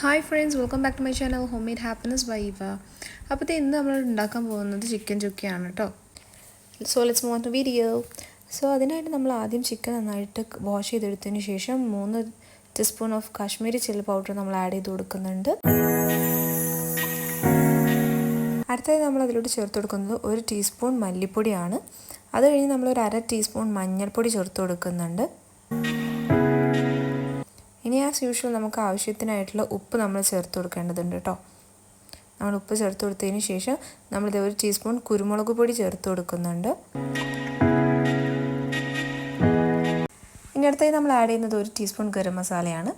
Hi friends, welcome back to my channel home made happiness by Iva. അപ്പോൾ ഇന്ന് നമ്മൾ ഉണ്ടാക്കാൻ പോകുന്നത് ചിക്കൻ ചുക്കയാണ് കേട്ടോ. So let's move on to video. So അതിനായിട്ട് നമ്മൾ ആദ്യം ചിക്കൻ നന്നായിട്ട് വാഷ് ചെയ്തെടുത്തതിന് ശേഷം 3 teaspoon of Kashmiri chilli powder നമ്മൾ ആഡ് ചെയ്ത് കൊടുക്കുന്നുണ്ട്. അടുത്തത് നമ്മൾ അതിലോട്ട് ചേർത്ത് കൊടുക്കുന്നത് 1 ടീസ്പൂൺ മല്ലിപ്പൊടിയാണ്. അത് കഴിഞ്ഞ് നമ്മൾ ഒരു 1/2 ടീസ്പൂൺ മഞ്ഞൾപ്പൊടി ചേർത്ത് കൊടുക്കുന്നുണ്ട്. ഇനി ആസ് യൂഷ്വൽ നമുക്ക് ആവശ്യത്തിനായിട്ടുള്ള ഉപ്പ് നമ്മൾ ചേർത്ത് കൊടുക്കേണ്ടതുണ്ട് കേട്ടോ. നമ്മൾ ഉപ്പ് ചേർത്ത് കൊടുത്തതിന് ശേഷം നമ്മളിത് 1 ടീസ്പൂൺ കുരുമുളക് പൊടി ചേർത്ത് കൊടുക്കുന്നുണ്ട്. ഇനി അടുത്തായി നമ്മൾ ആഡ് ചെയ്യുന്നത് 1 ടീസ്പൂൺ ഗരം മസാലയാണ്.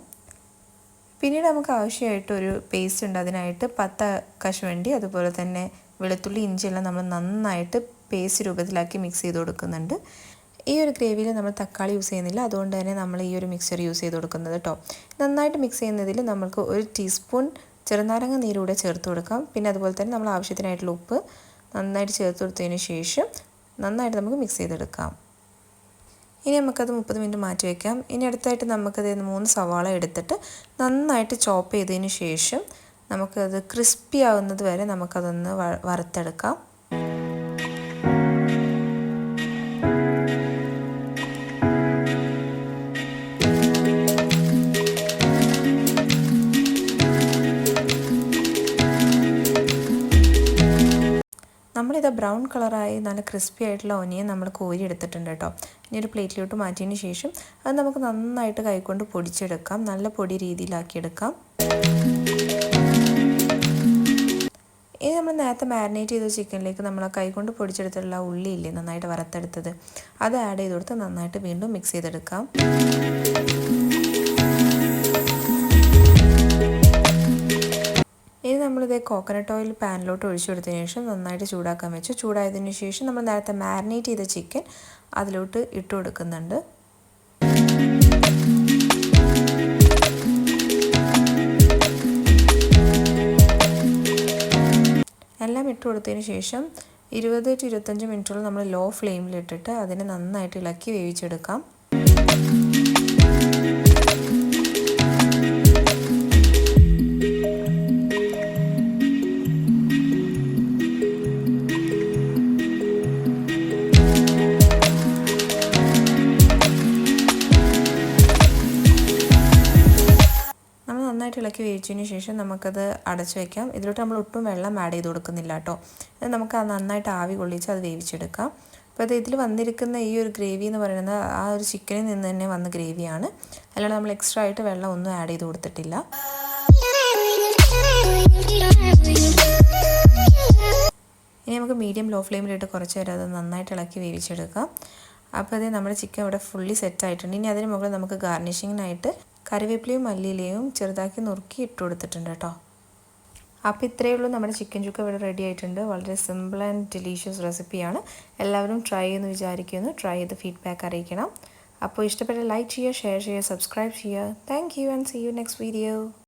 പിന്നീട് നമുക്ക് ആവശ്യമായിട്ടൊരു പേസ്റ്റ് ഉണ്ട്. അതിനായിട്ട് 10 കശുവണ്ടി അതുപോലെ തന്നെ വെളുത്തുള്ളി ഇഞ്ചിയെല്ലാം നമ്മൾ നന്നായിട്ട് പേസ്റ്റ് രൂപത്തിലാക്കി മിക്സ് ചെയ്ത് കൊടുക്കുന്നുണ്ട്. ഈ ഒരു ഗ്രേവിയിൽ നമ്മൾ തക്കാളി യൂസ് ചെയ്യുന്നില്ല, അതുകൊണ്ട് തന്നെ നമ്മൾ ഈ ഒരു മിക്സർ യൂസ് ചെയ്ത് കൊടുക്കുന്നത് കേട്ടോ. നന്നായിട്ട് മിക്സ് ചെയ്യുന്നതിൽ നമുക്ക് 1 ടീസ്പൂൺ ചെറുനാരങ്ങ നീരൂടെ ചേർത്ത് കൊടുക്കാം. പിന്നെ അതുപോലെ തന്നെ നമ്മൾ ആവശ്യത്തിനായിട്ടുള്ള ഉപ്പ് നന്നായിട്ട് ചേർത്ത് കൊടുത്തതിന് ശേഷം നന്നായിട്ട് നമുക്ക് മിക്സ് ചെയ്തെടുക്കാം. ഇനി നമുക്കത് 30 മിനിറ്റ് മാറ്റി വയ്ക്കാം. ഇനി അടുത്തായിട്ട് നമുക്കത് 3 സവാള എടുത്തിട്ട് നന്നായിട്ട് ചോപ്പ് ചെയ്തതിന് ശേഷം നമുക്കത് ക്രിസ്പി ആവുന്നത് വരെ നമുക്കതൊന്ന് വറുത്തെടുക്കാം. നമ്മളിത് ബ്രൗൺ കളറായി നല്ല ക്രിസ്പി ആയിട്ടുള്ള ഒനിയൻ നമ്മൾ കോരി എടുത്തിട്ടുണ്ട് കേട്ടോ. ഇനി ഒരു പ്ലേറ്റിലോട്ട് മാറ്റിയതിന് ശേഷം അത് നമുക്ക് നന്നായിട്ട് കൈകൊണ്ട് പൊടിച്ചെടുക്കാം. നല്ല പൊടി രീതിയിലാക്കിയെടുക്കാം. ഇനി നമ്മൾ നേരത്തെ മാരിനേറ്റ് ചെയ്ത ചിക്കനിലേക്ക് നമ്മൾ കൈകൊണ്ട് പൊടിച്ചെടുത്തിട്ടുള്ള ഉള്ളിയില്ലേ നന്നായിട്ട് വറുത്തെടുത്തത്, അത് ആഡ് ചെയ്ത് കൊടുത്ത് നന്നായിട്ട് വീണ്ടും മിക്സ് ചെയ്തെടുക്കാം. ഇനി നമ്മളിത് കോക്കനട്ട് ഓയിൽ പാനിലോട്ട് ഒഴിച്ചു കൊടുത്തതിന് ശേഷം നന്നായിട്ട് ചൂടാക്കാൻ വെച്ചു. ചൂടായതിന് ശേഷം നമ്മൾ നേരത്തെ മാരിനേറ്റ് ചെയ്ത ചിക്കൻ അതിലോട്ട് ഇട്ട് കൊടുക്കുന്നുണ്ട്. എല്ലാം ഇട്ട് കൊടുത്തതിന് ശേഷം 20 to 25 മിനിറ്റോളം നമ്മൾ ലോ ഫ്ലെയിമിലിട്ടിട്ട് അതിനെ നന്നായിട്ട് ഇളക്കി വേവിച്ചെടുക്കാം. നന്നായിട്ട് ഇളക്കി വേവിച്ചതിന് ശേഷം നമുക്കത് അടച്ചു വയ്ക്കാം. ഇതിലോട്ട് നമ്മൾ ഒട്ടും വെള്ളം ആഡ് ചെയ്ത് കൊടുക്കുന്നില്ല കേട്ടോ. അത് നമുക്ക് നന്നായിട്ട് ആവി കൊള്ളിച്ച് അത് വേവിച്ചെടുക്കാം. അപ്പോൾ ഇതിൽ വന്നിരിക്കുന്ന ഈ ഒരു ഗ്രേവി എന്ന് പറയുന്നത് ആ ഒരു ചിക്കനിൽ നിന്ന് തന്നെ വന്ന ഗ്രേവിയാണ്. അല്ലാതെ നമ്മൾ എക്സ്ട്രാ ആയിട്ട് വെള്ളം ഒന്നും ആഡ് ചെയ്ത് കൊടുത്തിട്ടില്ല. ഇനി നമുക്ക് മീഡിയം ലോ ഫ്ലെയിമിലിട്ട് കുറച്ച് നേരം അത് നന്നായിട്ട് ഇളക്കി വേവിച്ചെടുക്കാം. അപ്പോൾ അത് നമ്മുടെ ചിക്കൻ ഇവിടെ ഫുള്ളി സെറ്റ് ആയിട്ടുണ്ട്. ഇനി അതിന് മുകളിൽ നമുക്ക് ഗാർണിഷിങ്ങിനായിട്ട് കറിവേപ്പിലയും മല്ലിയിലയും ചെറുതാക്കി നുറുക്കി ഇട്ട് കൊടുത്തിട്ടുണ്ട് കേട്ടോ. അപ്പോൾ ഇത്രയേ ഉള്ളൂ, നമ്മുടെ ചിക്കൻ ചുക്ക ഇവിടെ റെഡി ആയിട്ടുണ്ട്. വളരെ സിമ്പിൾ ആൻഡ് ഡെലീഷ്യസ് റെസിപ്പിയാണ്. എല്ലാവരും ട്രൈ ചെയ്യുമെന്ന് വിചാരിക്കുന്നു. ട്രൈ ചെയ്ത് ഫീഡ്ബാക്ക് അറിയിക്കണം. അപ്പോൾ ഇഷ്ടപ്പെട്ട ലൈക്ക് ചെയ്യുക, ഷെയർ ചെയ്യുക, സബ്സ്ക്രൈബ് ചെയ്യുക. Thank you and see you next video.